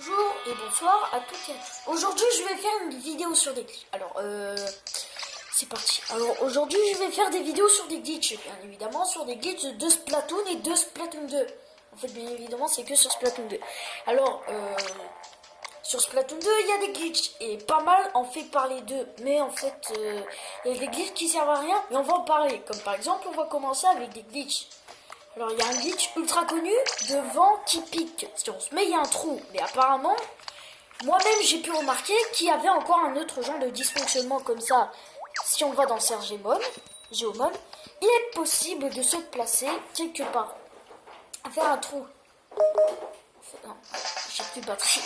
Bonjour et bonsoir à toutes et à tous. Aujourd'hui, je vais faire une vidéo sur des glitches. Alors, c'est parti. Alors, aujourd'hui, je vais faire des vidéos sur des glitches, bien évidemment, sur des glitches de Splatoon et de Splatoon 2. En fait, bien évidemment, c'est que sur Splatoon 2. Alors, sur Splatoon 2, il y a des glitches, et pas mal en fait parler d'eux. Mais en fait, il y a des glitches qui servent à rien, mais on va en parler. Comme par exemple, on va commencer avec des glitches. Alors, il y a un glitch ultra connu de vent qui pique. Si on se met, il y a un trou. Mais apparemment, moi-même, j'ai pu remarquer qu'il y avait encore un autre genre de dysfonctionnement comme ça. Si on va dans Serge Géomon, il est possible de se placer quelque part. À faire un trou. Non, j'ai plus de batterie.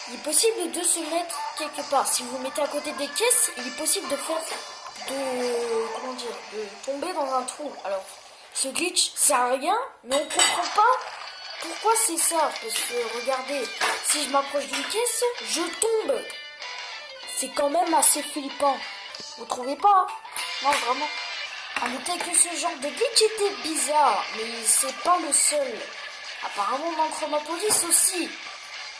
Il est possible de se mettre quelque part. Si vous vous mettez à côté des caisses, il est possible de faire de tomber dans un trou. Alors, ce glitch sert à rien, mais on comprend pas pourquoi c'est ça. Parce que regardez, si je m'approche d'une caisse, je tombe. C'est quand même assez flippant. Vous trouvez pas? Non, vraiment. À noter que ce genre de glitch était bizarre, mais c'est pas le seul. Apparemment dans Chromapolis aussi.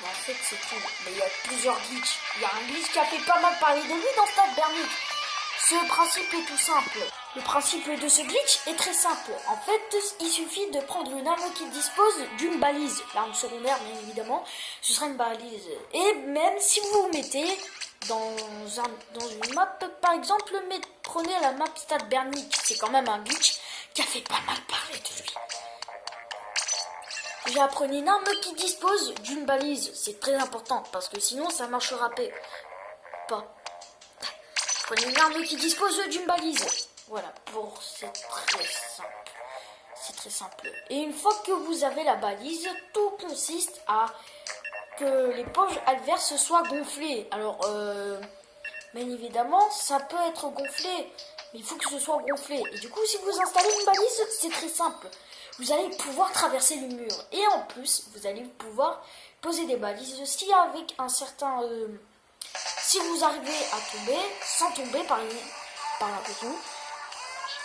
Mais en fait c'est tout. Mais il y a plusieurs glitches. Il y a un glitch qui a fait pas mal parler de lui dans Stade Bernic. Ce principe est tout simple. Le principe de ce glitch est très simple. En fait, il suffit de prendre une arme qui dispose d'une balise. L'arme secondaire, bien évidemment, ce sera une balise. Et même si vous vous mettez dans une map, par exemple, prenez la map Stade Bernic. C'est quand même un glitch qui a fait pas mal parler de lui. J'ai appris une arme qui dispose d'une balise. C'est très important parce que sinon ça marchera pas. Prenez une arme qui dispose d'une balise. Voilà, c'est très simple. C'est très simple. Et une fois que vous avez la balise, tout consiste à que l'éponge adverse soit gonflée. Alors, bien évidemment, ça peut être gonflé, mais il faut que ce soit gonflé. Et du coup, si vous installez une balise, c'est très simple. Vous allez pouvoir traverser le mur. Et en plus, vous allez pouvoir poser des balises aussi avec un certain... si vous arrivez à tomber, sans tomber par l'impression,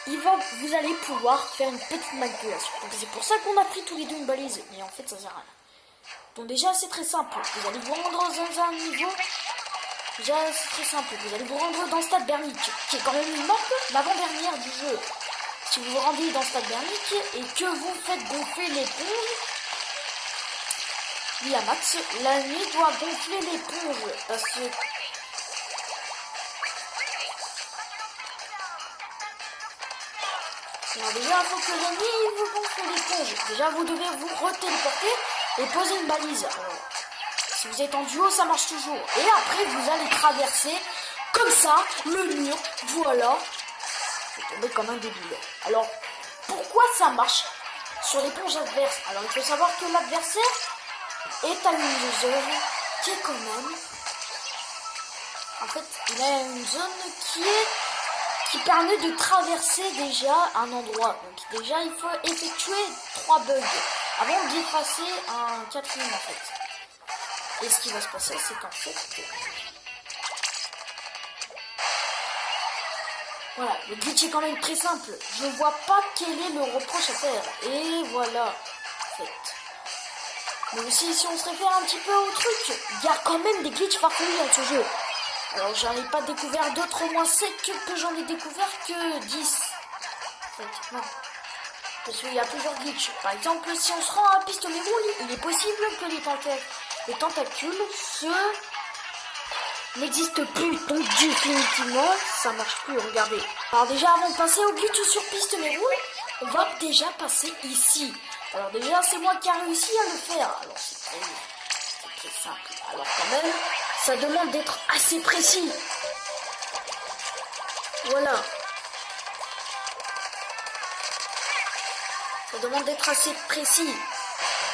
vous allez pouvoir faire une petite manipulation. Donc c'est pour ça qu'on a pris tous les deux une balise. Mais en fait, ça sert à rien. Donc déjà, c'est très simple. Vous allez vous rendre dans un niveau... Déjà, c'est très simple. Vous allez vous rendre dans Stade Bernic, qui est quand même une map l'avant-dernière du jeu. Si vous vous rendez dans Stade Bernic et que vous faites gonfler l'éponge, oui, à max, l'ami doit gonfler l'éponge. Parce que... Alors déjà, il faut que l'ami vous gonfle l'éponge. Déjà, vous devez vous retéléporter et poser une balise. Alors, si vous êtes en duo, ça marche toujours. Et après, vous allez traverser comme ça le mur. Voilà. Je vais tomber comme un débile. Alors, pourquoi ça marche sur l'éponge adverse? Alors, il faut savoir que l'adversaire est à une zone qui est quand même... En fait, il a une zone qui permet de traverser déjà un endroit. Donc déjà, il faut effectuer 3 bugs avant d'effacer un 4e en fait. Et ce qui va se passer, c'est qu'en fait... Voilà, le glitch est quand même très simple. Je vois pas quel est le reproche à faire. Et voilà, en fait. Mais aussi, si on se réfère un petit peu au truc, il y a quand même des glitches farfelus dans ce jeu. Alors, j'en ai pas découvert d'autres, au moins 7 que j'en ai découvert que 10. En fait, non. Parce qu'il y a plusieurs glitches. Par exemple, si on se rend à pistolet roule, il est possible que les tentacules n'existe plus, donc définitivement ça marche plus, regardez. Alors déjà, avant de passer au glitch sur piste mais roule, on va déjà passer ici. Alors déjà, c'est moi qui a réussi à le faire. Alors c'est très simple. Alors quand même, ça demande d'être assez précis. Voilà. Ça demande d'être assez précis.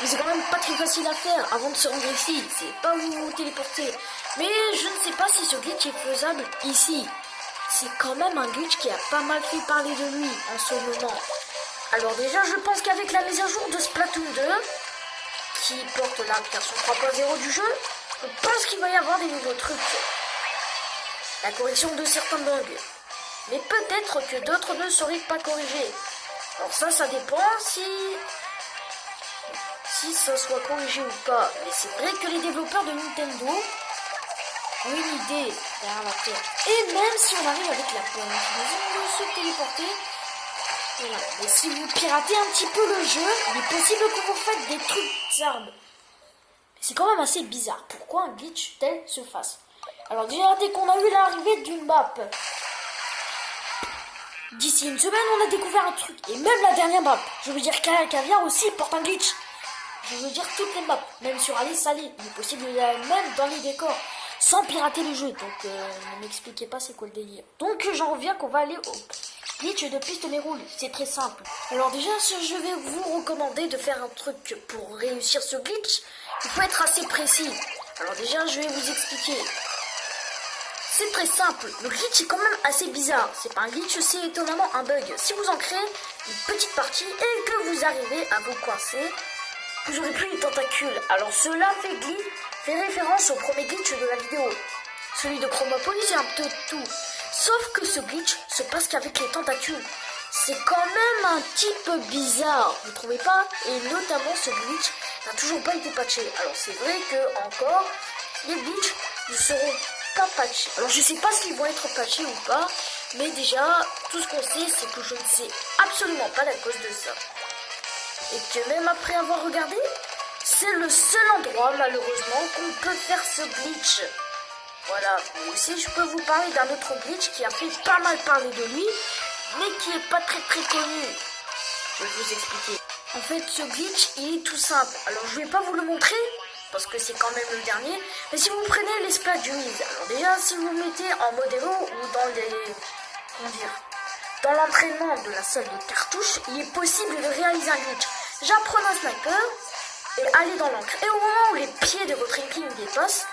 Mais c'est quand même pas très facile à faire avant de se rendre ici. C'est pas où vous téléporter. Mais je ne sais pas si ce glitch est faisable ici. C'est quand même un glitch qui a pas mal fait parler de lui en ce moment. Alors déjà, je pense qu'avec la mise à jour de Splatoon 2, qui porte la version 3.0 du jeu, je pense qu'il va y avoir des nouveaux trucs. La correction de certains bugs. Mais peut-être que d'autres ne seraient pas corrigés. Alors ça dépend si ça soit corrigé ou pas. Mais c'est vrai que les développeurs de Nintendo ont une idée derrière la Terre. Et même si on arrive avec la bonne inclinaison de se téléporter, voilà. Mais si vous piratez un petit peu le jeu, il est possible que vous faites des trucs bizarres. C'est quand même assez bizarre. Pourquoi un glitch tel se fasse? Alors déjà, dès qu'on a eu l'arrivée d'une map, d'ici une semaine, on a découvert un truc. Et même la dernière map, je veux dire Caviar aussi porte un glitch. Je veux dire toutes les maps, même sur Alice Salé. Il est possible de la même dans les décors, sans pirater le jeu. Donc ne m'expliquez pas c'est quoi le délire. Donc j'en reviens qu'on va aller au glitch de pistolet roule. C'est très simple. Alors déjà, je vais vous recommander de faire un truc pour réussir ce glitch. Il faut être assez précis. Alors déjà, je vais vous expliquer. C'est très simple. Le glitch est quand même assez bizarre. C'est pas un glitch, c'est étonnamment un bug. Si vous en créez une petite partie et que vous arrivez à vous coincer, vous aurez plus les tentacules. Alors cela fait référence au premier glitch de la vidéo. Celui de Chromopolis, c'est un peu tout. Sauf que ce glitch se passe qu'avec les tentacules. C'est quand même un petit peu bizarre, vous trouvez pas? Et notamment ce glitch n'a toujours pas été patché. Alors c'est vrai que encore les glitchs ne seront pas patchés. Alors je sais pas s'ils vont être patchés ou pas, mais déjà tout ce qu'on sait c'est que je ne sais absolument pas la cause de ça. Et que même après avoir regardé, c'est le seul endroit malheureusement qu'on peut faire ce glitch. Voilà, mais aussi je peux vous parler d'un autre glitch qui a fait pas mal parler de lui, mais qui est pas très connu. Je vais vous expliquer. En fait, ce glitch, il est tout simple. Alors, je vais pas vous le montrer, parce que c'est quand même le dernier. Mais si vous prenez les Splatduiz, alors déjà, si vous mettez en mode héros ou dans les... comment dire, dans l'entraînement de la salle de cartouches, il est possible de réaliser un glitch. J'apprends un sniper et aller dans l'encre. Et au moment où les pieds de votre épine dépassent,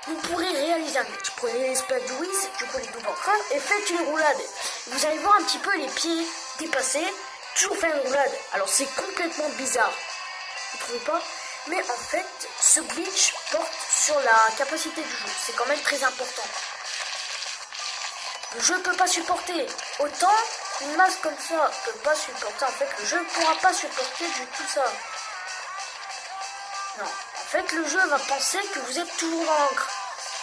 vous pourrez réaliser un glitch. Prenez les Splatduiz, du coup les doubles encreurs, et faites une roulade. Vous allez voir un petit peu les pieds dépassés, toujours faire une roulade. Alors c'est complètement bizarre, vous trouvez pas? Mais en fait, ce glitch porte sur la capacité du jeu. C'est quand même très important. Le jeu peut pas supporter. Autant une masse comme ça peut pas supporter. En fait, le jeu ne pourra pas supporter du tout ça. Non. En fait, le jeu va penser que vous êtes toujours dans l'encre.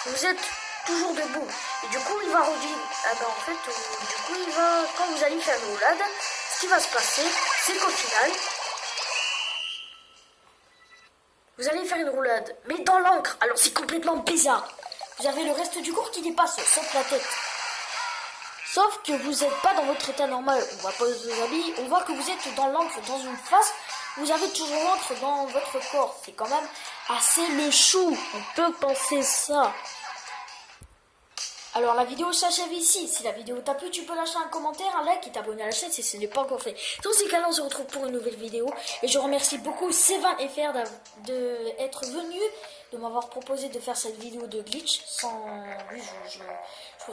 Vous êtes toujours debout. Et du coup, il va redire. Ah ben en fait, du coup, il va. Quand vous allez faire une roulade, ce qui va se passer, c'est qu'au final, vous allez faire une roulade, mais dans l'encre. Alors c'est complètement bizarre. Vous avez le reste du corps qui dépasse, sauf la tête. Sauf que vous n'êtes pas dans votre état normal. On voit pas vos habits, on voit que vous êtes dans l'encre, dans une face. Vous avez toujours l'encre dans votre corps. C'est quand même assez le chou. On peut penser ça. Alors la vidéo s'achève ici. Si la vidéo t'a plu, tu peux lâcher un commentaire, un like et t'abonner à la chaîne si ce n'est pas encore fait. Dans ces cas-là, on se retrouve pour une nouvelle vidéo. Et je remercie beaucoup Sylvain FR d'être venu, de m'avoir proposé de faire cette vidéo de glitch. Sans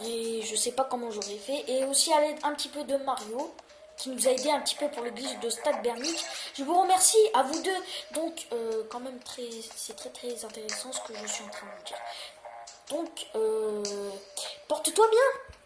lui, je sais pas comment j'aurais fait. Et aussi à l'aide un petit peu de Mario, qui nous a aidé un petit peu pour le glitch de Stade Bernic. Je vous remercie à vous deux. Donc quand même c'est très intéressant ce que je suis en train de vous dire. Donc porte-toi bien.